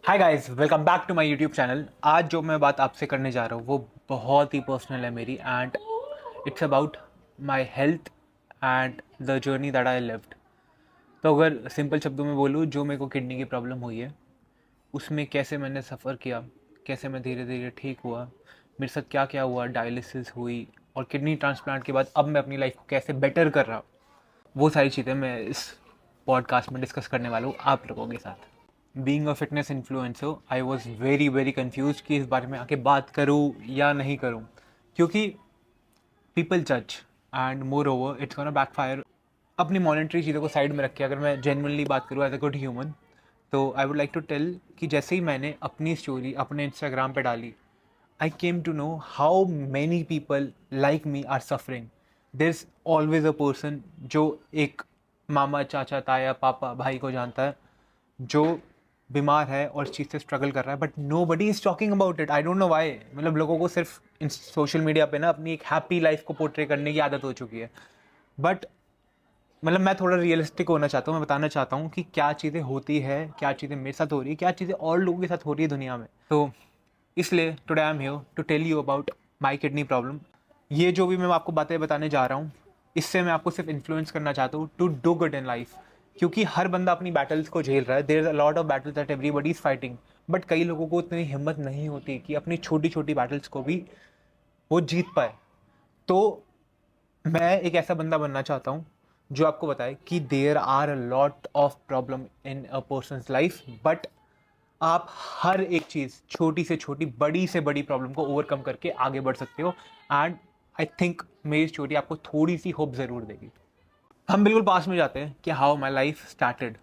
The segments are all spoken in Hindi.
Hi guys, welcome back to my YouTube channel. आज जो मैं बात आपसे करने जा रहा हूँ वो बहुत ही पर्सनल है मेरी, and it's about my health and the journey that I lived. तो अगर सिंपल शब्दों में बोलूँ, जो मेरे को किडनी की प्रॉब्लम हुई है उसमें कैसे मैंने सफ़र किया, कैसे मैं धीरे धीरे ठीक हुआ, मेरे साथ क्या क्या हुआ, डायलिसिस हुई और किडनी ट्रांसप्लांट के बाद अब मैं अपनी लाइफ को कैसे बेटर कर रहा हूँ, वो सारी चीज़ें मैं इस पॉडकास्ट में डिस्कस करने वाला हूँ आप लोगों के साथ। Being a fitness influencer, I was very very confuse कि इस बारे में आके बात करूँ या नहीं करूँ, क्योंकि पीपल जज and more over it's gonna backfire. अपनी मॉनिटरी चीज़ों को साइड में रख के अगर मैं जेनुअनली बात करूँ एज अ गुड ह्यूमन, तो I would like to tell कि जैसे ही मैंने अपनी स्टोरी अपने इंस्टाग्राम पे डाली, I came to know how many people like me are suffering. There's always a person जो एक मामा, चाचा, ताया, पापा, भाई को जानता है जो बीमार है और इस चीज़ से स्ट्रगल कर रहा है, but nobody is talking about it. I don't know why. मतलब लोगों को सिर्फ इन सोशल मीडिया पे ना अपनी एक हैप्पी लाइफ को पोर्ट्रे करने की आदत हो चुकी है। बट मतलब मैं थोड़ा रियलिस्टिक होना चाहता हूँ, मैं बताना चाहता हूँ कि क्या चीज़ें होती है, क्या चीज़ें मेरे साथ हो रही है, क्या चीज़ें और लोगों के साथ हो रही है दुनिया में। तो इसलिए today I am here to tell you about my kidney problem. ये जो भी मैं आपको बातें बताने जा रहा हूँ, इससे मैं आपको सिर्फ इन्फ्लुएंस करना चाहता हूँ to do good in life, क्योंकि हर बंदा अपनी बैटल्स को झेल रहा है। There is a lot of battles that everybody is fighting, but कई लोगों को इतनी हिम्मत नहीं होती कि अपनी छोटी छोटी बैटल्स को भी वो जीत पाए। तो मैं एक ऐसा बंदा बनना चाहता हूँ जो आपको बताए कि there are a lot of problem in a person's life, but आप हर एक चीज़, छोटी से छोटी, बड़ी से बड़ी प्रॉब्लम को ओवरकम करके आगे बढ़ सकते हो। एंड आई थिंक मेरी स्टोरी आपको थोड़ी सी होप ज़रूर देगी। हम बिल्कुल पास में जाते हैं कि हाउ माई लाइफ स्टार्टेड।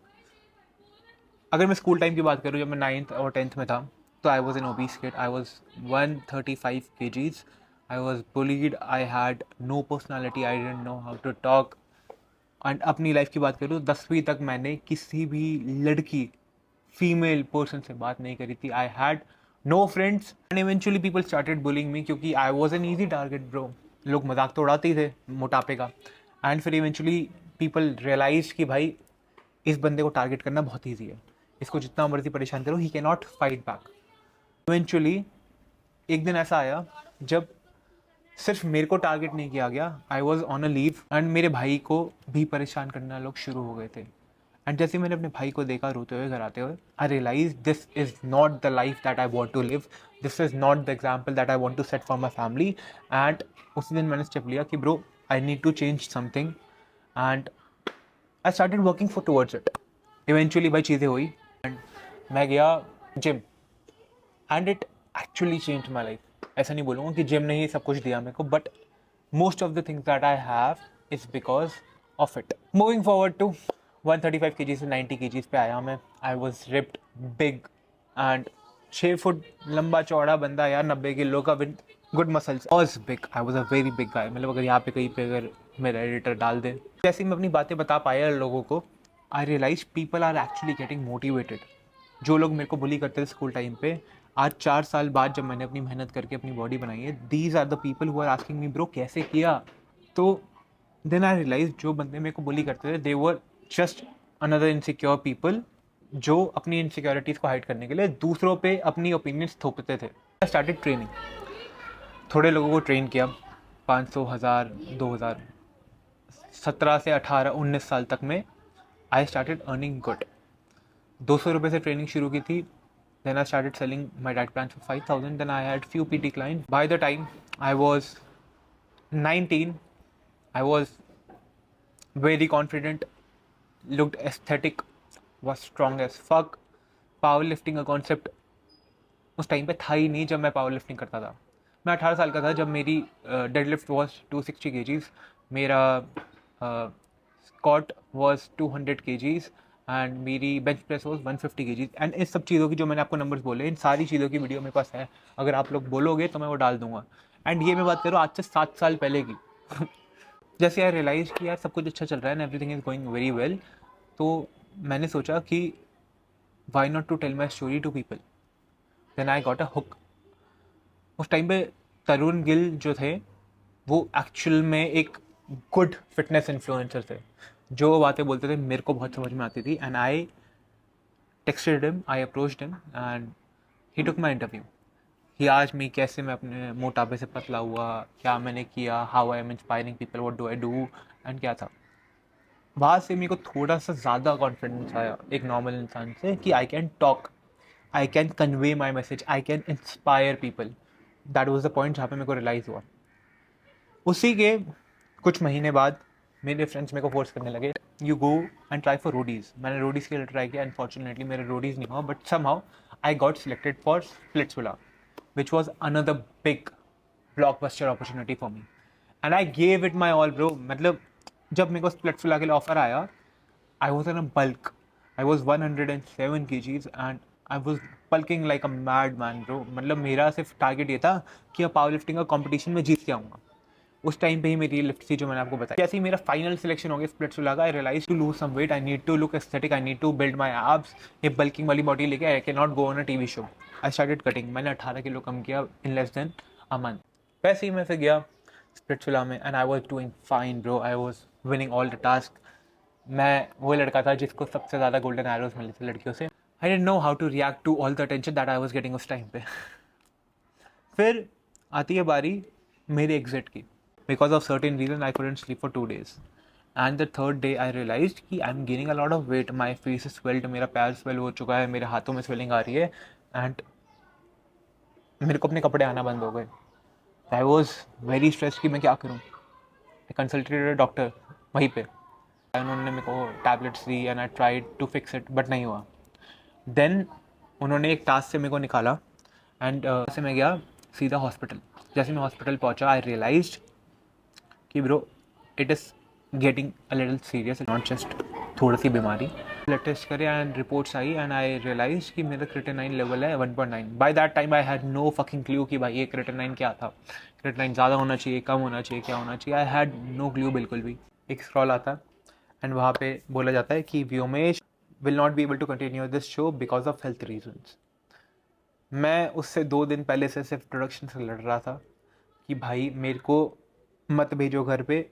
अगर मैं स्कूल टाइम की बात करूँ, जब मैं 9th और 10th में था, तो I was an obese kid. I was 135 kgs। I was bullied, I had no personality, I didn't know how to talk. And अपनी लाइफ की बात करूँ, 10वीं तक मैंने किसी भी लड़की, फीमेल पर्सन से बात नहीं करी थी। I had no friends and eventually people started bullying me, क्योंकि I was an easy target bro. लोग मजाक तो उड़ाते ही थे मोटापे का। एंड फिर इवेंचुअली पीपल रियलाइज कि भाई इस बंदे को टारगेट करना बहुत ईजी है, इसको जितना मर्जी परेशान करो, he can not fight back. Eventually एक दिन ऐसा आया जब सिर्फ मेरे को टारगेट नहीं किया गया, I was on a leave, and मेरे भाई को भी परेशान करना लोग शुरू हो गए थे। एंड जैसे मैंने अपने भाई को देखा रोते हुए घर आते हुए, I realize this is not the life that I want to live, this is not the example that I want to set for my family. And उसी दिन मैंने स्टेप लिया कि bro, I need to change something, and I started working for towards it. Eventually भाई चीज़ें हुई एंड मैं गया gym, and it actually change my life. ऐसा नहीं बोलूँगा कि जिम ने ही सब कुछ दिया मेरे को, but most of the things that I have is because of it. Moving forward to 135 kg से 90 kgs पे आया मैं। I was ripped, big, and 6 foot लंबा चौड़ा बंदा यार, 90 किलो का, with good muscles. Was big, I was a very big guy. मतलब अगर यहाँ पे कहीं पे अगर मेरा एडिटर डाल दे, जैसे मैं अपनी बातें बता पाया लोगों को, I realize people are actually getting motivated. जो लोग मेरे को बुली करते थे स्कूल टाइम पे, आज 4 साल बाद जब मैंने अपनी मेहनत करके अपनी बॉडी बनाई है, these are the people who are asking me bro कैसे किया। तो देन आई रियलाइज जो बंदे मेरे को बुली करते थे, they were just another insecure people जो अपनी इनसिक्योरिटीज़ को हाइड करने के लिए दूसरों पे अपनी ओपिनियंस थोपते थे। आई स्टार्टेड ट्रेनिंग, थोड़े लोगों को ट्रेन किया, 500, 1000, 2000, 17 से 18, 19 साल तक में आई स्टार्टेड अर्निंग गुड। 200 रुपये से ट्रेनिंग शुरू की थी। Then I started selling my diet plan for 5000। Then I had few PT client. By the time I was 19, I was very confident, looked aesthetic, was strong as fuck. Power lifting का कॉन्सेप्ट उस टाइम पे था ही नहीं जब मैं पावर लिफ्टिंग करता था। मैं 18 साल का था जब मेरी डेड लिफ्ट वॉज 260 kgs, मेरा स्कॉट वॉज 200 kgs, एंड मेरी bench press was 150 kgs। And इस सब चीज़ों की जो मैंने आपको नंबर्स बोले, इन सारी चीज़ों की वीडियो मेरे पास है। अगर आप लोग बोलोगे तो मैं वो डाल दूंगा। एंड ये मैं बात करूँ आज से 7 साल पहले की। जैसे यार रियलाइज़ कि यार सब कुछ अच्छा चल रहा है and everything is going very well, तो मैंने सोचा कि why not to tell my story to people. Then I got a hook. उस टाइम पे तरुण गिल जो थे, वो एक्चुअल में एक गुड फिटनेस इन्फ्लुएंसर थे। जो बातें बोलते थे मेरे को बहुत समझ में आती थी, and I texted him, I approached him, and he took my interview. He asked me कैसे मैं अपने मोटापे से पतला हुआ, क्या मैंने किया, how I am inspiring people, what do I do, and क्या था. वहाँ से मेरे को थोड़ा सा ज़्यादा कॉन्फिडेंस आया एक नॉर्मल इंसान से कि I can talk, I can convey my message, I can inspire people. That was the point जहाँ पे मेरे को रियलाइज़ हुआ. उसी के कुछ महीने बाद मेरे फ्रेंड्स मेरे को फोर्स करने लगे, you go and try for Roadies. मैंने रोडीज़ के लिए ट्राई किया. अनफॉर्चुनेटली मेरे रोडीज़ नहीं हुआ, but somehow I got selected for Splitsvilla, which was another big blockbuster opportunity for me. And I gave it my all bro. मतलब जब मेरे को स्प्लिट्सविला के लिए ऑफर आया, I was in a bulk. I was 107 kgs and I was bulking like a madman, bro. मतलब मेरा सिर्फ टारगेट ये था कि अब पावर लिफ्टिंग का कंपटीशन में जीत के आऊँगा. उस टाइम पे ही मेरी लिफ्ट थी जो मैंने आपको बताया. जैसे ही मेरा फाइनल सिलेक्शन हो गया स्प्लिट्सविला का, I realize to lose some weight, I need to look aesthetic, I need to build my abs. ये बल्किंग वाली बॉडी लेके I can not go on a TV show. I started cutting. मैंने 18 किलो कम किया in less than a month. वैसे ही मैं फिर गया स्प्लिट्सविला में and I was doing fine bro. I was winning all the task. मैं वो लड़का था जिसको सबसे ज़्यादा गोल्डन एरोज मिले थे लड़कियों से. I didn't know how to react to all the attention that I was getting उस टाइम पे. फिर आती है बारी मेरे एग्जिट की. Because of certain reason I couldn't sleep for 2 days. And the third day I realize कि I am gaining a lot of weight. My face is swelled, मेरा पैर स्वेल हो चुका है, मेरे हाथों में स्वेलिंग आ रही है एंड मेरे को अपने कपड़े आना बंद हो गए. आई वॉज वेरी स्ट्रेस कि मैं क्या करूँ. आई कंसल्टेड अ डॉक्टर वहीं पे. उन्होंने मेरे को टैबलेट्स दी and I tried to fix it but नहीं हुआ. देन उन्होंने एक टास्क से मेरे को निकाला एंड से मैं गया सीधा हॉस्पिटल. जैसे मैं हॉस्पिटल पहुंचा, आई रियलाइज्ड कि bro it is getting a little serious, not just थोड़ी सी बीमारी. ब्लड टेस्ट करे एंड रिपोर्ट्स आई एंड आई रियलाइज कि मेरा क्रिएटिनिन लेवल है 1.9. By that time I had no fucking clue कि भाई ये क्रिएटिनिन क्या था. क्रिएटिनिन ज़्यादा होना चाहिए, कम होना चाहिए, क्या होना चाहिए. आई हैड नो क्लू बिल्कुल भी. एक स्क्रॉल आता एंड वहाँ पे बोला जाता है कि Vyomesh will not be able to continue this show because of health reasons. मैं उससे 2 दिन पहले से सिर्फ प्रोडक्शन से लड़ रहा था कि भाई मेरे को मत भेजो घर पे.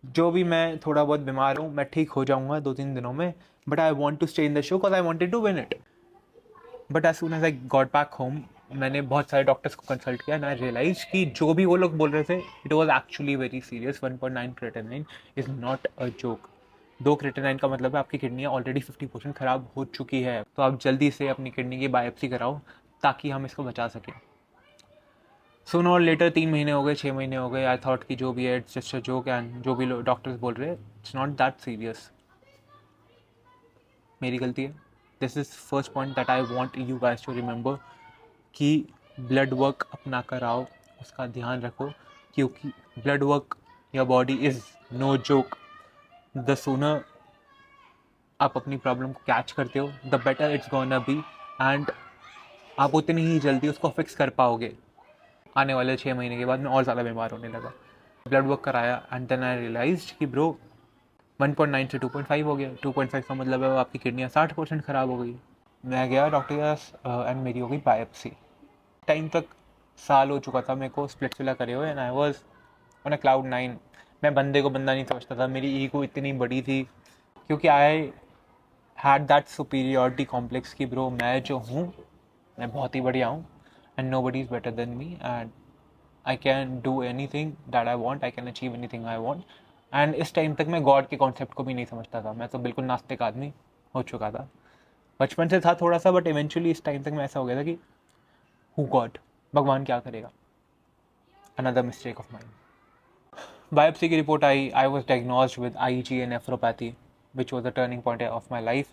जो भी मैं थोड़ा बहुत बीमार हूँ, मैं ठीक हो जाऊँगा 2-3 दिनों में, but I want to stay in the show because I wanted to win it. But as soon as I got back home, मैंने बहुत सारे डॉक्टर्स को कंसल्ट किया एंड आई रियलाइज कि जो भी वो लोग बोल रहे थे it was actually very serious. 1.9 creatinine is not a joke. 2 creatinine का मतलब है आपकी किडनियाँ ऑलरेडी 50% ख़राब हो चुकी है. तो आप जल्दी से अपनी किडनी की बायोप्सी कराओ ताकि हम इसको बचा सकें. सुनो और लेटर 3 महीने हो गए, 6 महीने हो गए. आई थॉट कि जो भी है it's just a joke and जो भी डॉक्टर्स बोल रहे हैं इट्स नॉट दैट सीरियस. मेरी गलती है. This is first point that I want you guys to remember कि ब्लड वर्क अपना कराओ, उसका ध्यान रखो, क्योंकि blood work your body is no joke. The sooner आप अपनी प्रॉब्लम को कैच करते हो the better it's gonna be and आप उतनी ही जल्दी उसको फिक्स कर पाओगे. आने वाले 6 महीने के बाद मैं और ज़्यादा बीमार होने लगा. ब्लड वर्क कराया एंड देन आई रियलाइज कि ब्रो 1.9 से 2.5 हो गया. 2.5 का मतलब है आपकी किडनियाँ 60% ख़राब हो गई. मैं गया डॉक्टर के पास एंड मेरी हो गई बायोप्सी. टाइम तक साल हो चुका था मेरे को स्प्लिट्सविला करे हुए and I was on a cloud 9. मैं बंदे को बंदा नहीं समझता था. मेरी ईगो इतनी बड़ी थी क्योंकि I had that superiority complex कि ब्रो मैं जो हूँ मैं बहुत ही बढ़िया हूँ and nobody is better than me and I can do anything that I want, I can achieve anything I want. And इस टाइम तक मैं गॉड के कॉन्सेप्ट को भी नहीं समझता था. मैं तो बिल्कुल नास्तिक आदमी हो चुका था. बचपन से था थोड़ा सा, बट इवेंचुअली इस टाइम तक मैं ऐसा हो गया था कि हु गॉड, भगवान क्या करेगा. Another mistake of mind. Biopsy की रिपोर्ट आई. I was diagnosed with IG and nephropathy which was the turning point of my life.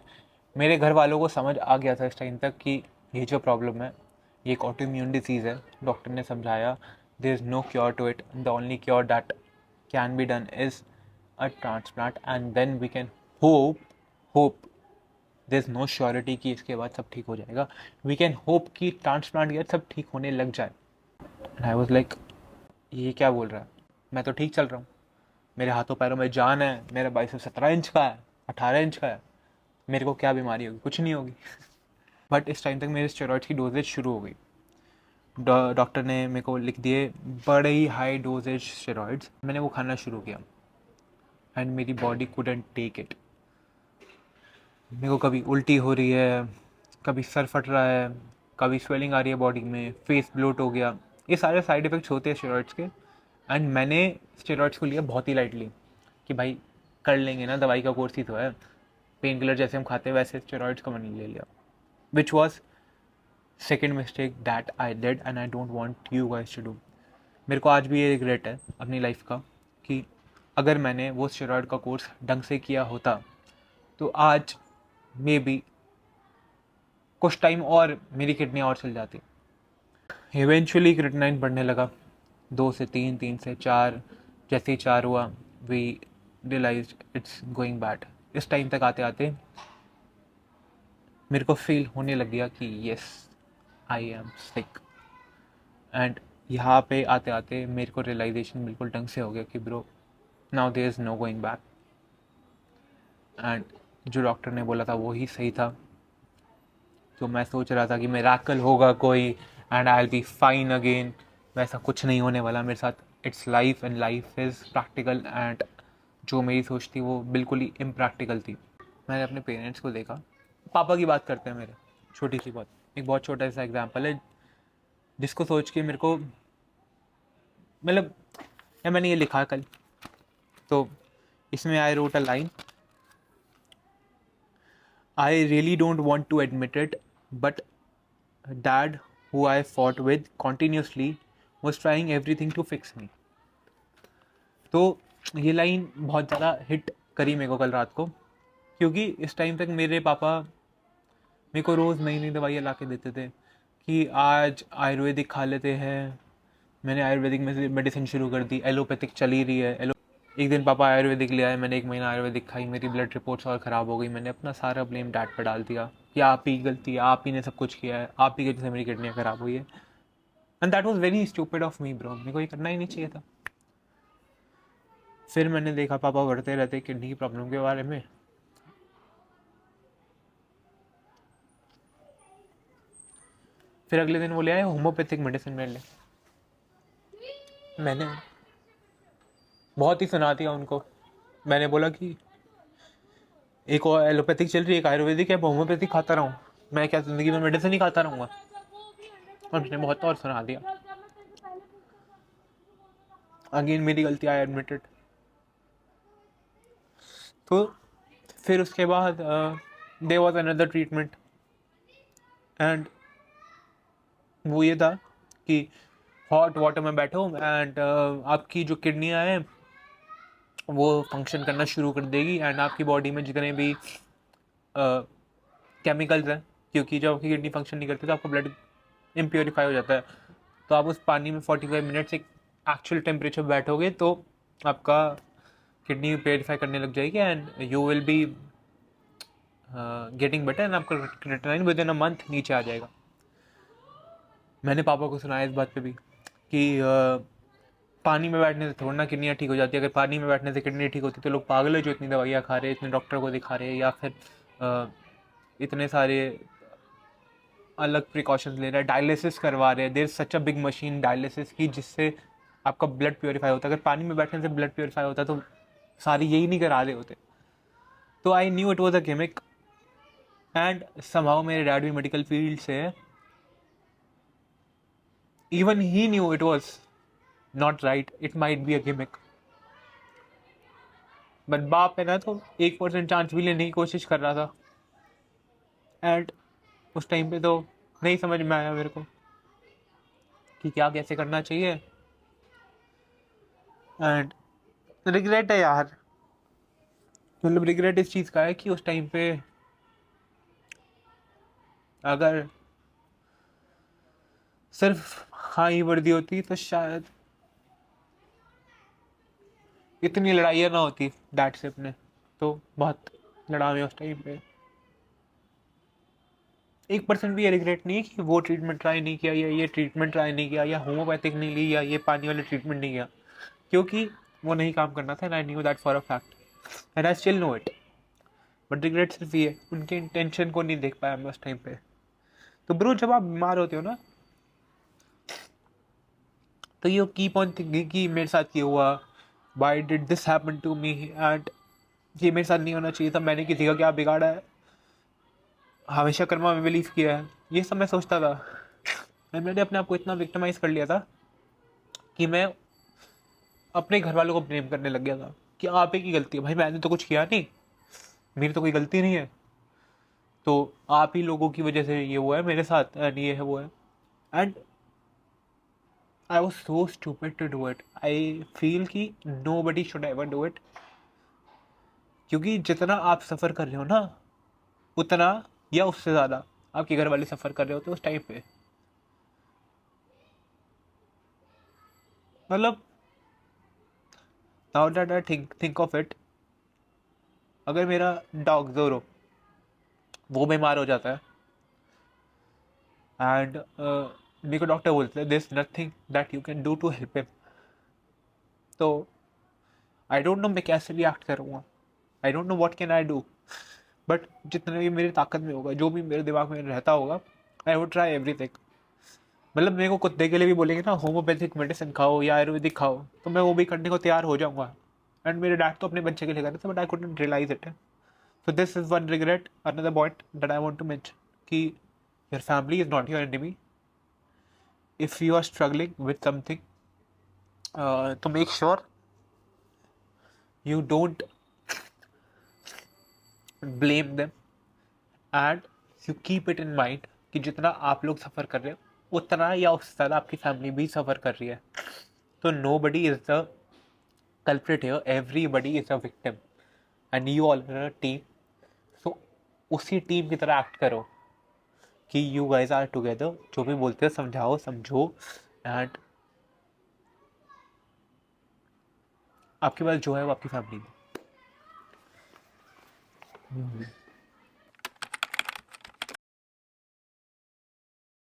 मेरे घर वालों को समझ आ गया था इस टाइम तक कि ये जो प्रॉब्लम है ये एक ऑटोइम्यून डिजीज़ है. डॉक्टर ने समझाया there is no cure to it. The only cure that can be done is a transplant and then we can hope there is no surety कि इसके बाद सब ठीक हो जाएगा. वी कैन होप कि ट्रांसप्लांट के बाद सब ठीक होने लग जाए. एंड आई वॉज लाइक ये क्या बोल रहा है. मैं तो ठीक चल रहा हूँ, मेरे हाथों पैरों में जान है, मेरा बाइसेप 17 इंच का है, 18 इंच का है. मेरे को क्या बीमारी होगी, कुछ नहीं होगी. बट इस टाइम तक मेरे स्टेरॉइड्स की डोजेज शुरू हो गई. डॉक्टर ने मेरे को लिख दिए बड़े ही हाई डोजेज स्टेरॉइड्स. मैंने वो खाना शुरू किया एंड मेरी बॉडी कुडंट टेक इट. मेरे को कभी उल्टी हो रही है, कभी सर फट रहा है, कभी स्वेलिंग आ रही है बॉडी में, फेस ब्लोट हो गया। ये सारे साइड इफ़ेक्ट्स होते हैं स्टेरॉइड्स के। एंड मैंने स्टेरॉइड्स को लिया बहुत ही लाइटली कि भाई कर लेंगे ना, दवाई का कोर्स ही तो है, पेन किलर जैसे हम खाते हैं वैसे स्टेरॉइड्स का मैंने ले लिया, which was second mistake that I did and I don't want you guys to do. मेरे को आज भी ये रिग्रेट है अपनी लाइफ का कि अगर मैंने वो स्टेरॉइड का कोर्स ढंग से किया होता तो आज मे बी कुछ टाइम और मेरी किडनी और चल जाती। इवेंचुअली क्रिएटिनिन बढ़ने लगा, 2 से 3, 3 से 4, जैसे ही 4 हुआ we realise it's going bad. इस टाइम तक आते आते मेरे को फील होने लग गया कि yes I am sick. And यहाँ पे आते आते मेरे को रियलाइजेशन बिल्कुल ढंग से हो गया कि bro now there is no going back. And जो डॉक्टर ने बोला था वो ही सही था। तो मैं सोच रहा था कि मिरेकल होगा कोई and I will be fine again. वैसा कुछ नहीं होने वाला मेरे साथ। It's life and life is practical and जो मेरी सोच थी वो बिल्कुल ही इम्प्रैक्टिकल थी। मैंने अपने पेरेंट्स को देखा, पापा की बात करते हैं मेरे, छोटी सी बात, एक बहुत छोटा सा एग्जांपल है जिसको सोच के मेरे को मतलब मैंने ये लिखा कल, तो इसमें I wrote a line, I really don't want to admit it, but dad, who I fought with continuously, was trying everything to fix me. तो ये लाइन बहुत ज़्यादा हिट करी मेरे को कल रात को, क्योंकि इस टाइम तक मेरे पापा मेरे को रोज़ नई नई दवाइयाँ ला के देते थे कि आज आयुर्वेदिक खा लेते हैं। मैंने आयुर्वेदिक में से मेडिसिन शुरू कर दी, एलोपैथिक चल ही रही है। एक दिन पापा आयुर्वेदिक ले आए, मैंने 1 महीना आयुर्वेदिक खाई, मेरी ब्लड रिपोर्ट्स और ख़राब हो गई। मैंने अपना सारा ब्लेम डैड पर डाल दिया कि आप ही गलती है, आप ही ने सब कुछ किया है, आप ही की वजह से मेरी किडनियाँ ख़राब हुई है। And that was very stupid of me bro, मेरे को ये करना ही नहीं चाहिए था। फिर मैंने देखा पापा बढ़ते रहते किडनी की प्रॉब्लम के बारे में। फिर अगले दिन वो ले आए होम्योपैथिक मेडिसिन मेरे लिए। मैंने बहुत ही सुना दिया उनको। मैंने बोला कि एक और एलोपैथिक चल रही है, एक आयुर्वेदिक है, होम्योपैथिक खाता रहूँ, मैं क्या ज़िंदगी में मेडिसिन ही खाता रहूँगा। और मैंने बहुत और सुना दिया। अगेन मेरी गलती, आई एडमिटेड। तो फिर उसके बाद there was another treatment and वो ये था कि हॉट वाटर में बैठो एंड आपकी जो किडनियाँ हैं वो फंक्शन करना शुरू कर देगी एंड आपकी बॉडी में जितने भी केमिकल्स हैं, क्योंकि जब आपकी किडनी फंक्शन नहीं करती तो आपका ब्लड इम्प्योरीफाई हो जाता है। तो आप उस पानी में 45 मिनट्स एक एक्चुअल टेम्परेचर बैठोगे तो आपका किडनी प्योरीफाई करने लग जाएगी and you will be getting better and आपका creatinine within a month नीचे आ जाएगा। मैंने पापा को सुनाया इस बात पे भी कि पानी में बैठने से थोड़ा ना किडनियाँ ठीक हो जाती है। अगर पानी में बैठने से किडनी ठीक होती तो लोग पागल है जो इतनी दवाइयाँ खा रहे हैं, इतने डॉक्टर को दिखा रहे हैं, या फिर इतने सारे अलग प्रिकॉशंस ले रहे हैं, डायलिसिस करवा रहे हैं। There is such a big machine dialysis की जिससे आपका ब्लड प्योरीफाई होता है। अगर पानी में बैठने से ब्लड प्योरीफाई होता तो सारी यही नहीं करा रहे होते। तो I knew it was a gimmick and somehow मेरे डैड भी मेडिकल फील्ड से है। Even he knew it was not right, it might be a gimmick. But बाप है ना, तो 1% चांस भी लेने की कोशिश कर रहा था। एंड उस टाइम पे तो नहीं समझ में आया मेरे को कि क्या कैसे करना चाहिए। एंड रिग्रेट है यार, मतलब रिग्रेट इस चीज़ का है कि उस टाइम पे अगर सिर्फ हाँ ही वर्दी होती तो शायद इतनी लड़ाइयाँ ना होती डैड से अपने। तो बहुत लड़ा मैं उस टाइम पे। 1% भी ये रिग्रेट नहीं है कि वो ट्रीटमेंट ट्राई नहीं किया या ये ट्रीटमेंट ट्राई नहीं किया या होम्योपैथिक नहीं ली या ये पानी वाले ट्रीटमेंट नहीं किया, क्योंकि वो नहीं काम करना था and I knew that for a fact and I still know it. But regret सिर्फ ये उनके इंटेंशन को नहीं देख पाया मैं उस टाइम पे। तो ब्रो जब आप बीमार होते हो ना तो यू कीप ऑन थिंकिंग कि मेरे साथ ये हुआ, why did this happen to me, and ये मेरे साथ नहीं होना चाहिए था, मैंने किसी का क्या बिगाड़ा है। हमेशा कर्मा में बिलीव किया है, ये सब मैं सोचता था। मैंने अपने आप को इतना विक्टिमाइज कर लिया था कि मैं अपने घर वालों को ब्लेम करने लग गया था कि आप ही की गलती है। भाई मैंने तो कुछ किया नहीं, मेरी तो कोई गलती नहीं है, तो आप ही लोगों की वजह से ये हुआ है मेरे साथ, एंड ये है वो है। And I was so stupid to do it. I feel कि nobody should ever do it, क्योंकि जितना आप सफ़र कर रहे हो ना, उतना या उससे ज़्यादा आपके घर वाले सफ़र कर रहे होते उस टाइम पे। मतलब now that I think of it, अगर मेरा डॉग ज़ोरो वो बीमार हो जाता है एंड मेरे को डॉक्टर बोलते हैं this nothing that you can do to help him, तो आई डोंट नो मैं कैसे रिएक्ट करूँगा। I don't know what can I do, but जितना भी मेरी ताकत में होगा, जो भी मेरे दिमाग में रहता होगा, आई वुड ट्राई एवरीथिंग। मतलब मेरे को कुत्ते के लिए भी बोलेंगे ना होम्योपैथिक मेडिसिन खाओ या आयुर्वेदिक खाओ, तो मैं वो भी करने को तैयार हो जाऊंगा। एंड मेरे डैड तो अपने बच्चे के लिए कर रहे थे, but I couldn't realize it. So this is one regret, another point that I want to mention कि your family is not your enemy. If you are struggling with something, तो make sure you don't blame them, and you keep it in mind कि जितना आप लोग सफ़र कर रहे हो उतना या उससे ज़्यादा आपकी फैमिली भी सफ़र कर रही है। तो nobody is the culprit here, everybody is a victim, and you all are a team. So उसी टीम की तरह एक्ट करो कि यू गाइज आर टुगेदर। जो भी बोलते हैं समझाओ, समझो, एंड आपके पास जो है वो आपकी फैमिली है।